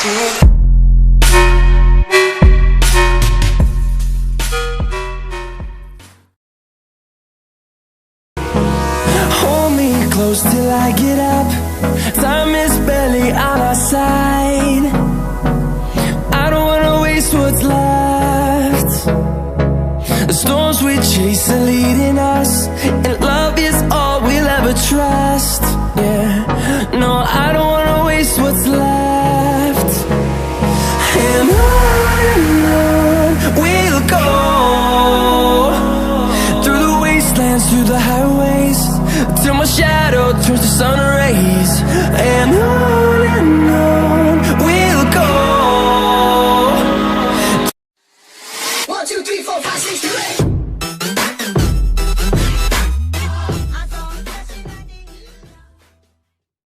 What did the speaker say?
Hold me close till I get up. Time is barely on our side. I don't wanna waste what's left. The storms we chase are leading us, and love is all we'll ever trust. Yeah, no, I don't wanna waste what's left. And on we'll go, through the wastelands, through the highways, till my shadow turns to sun rays.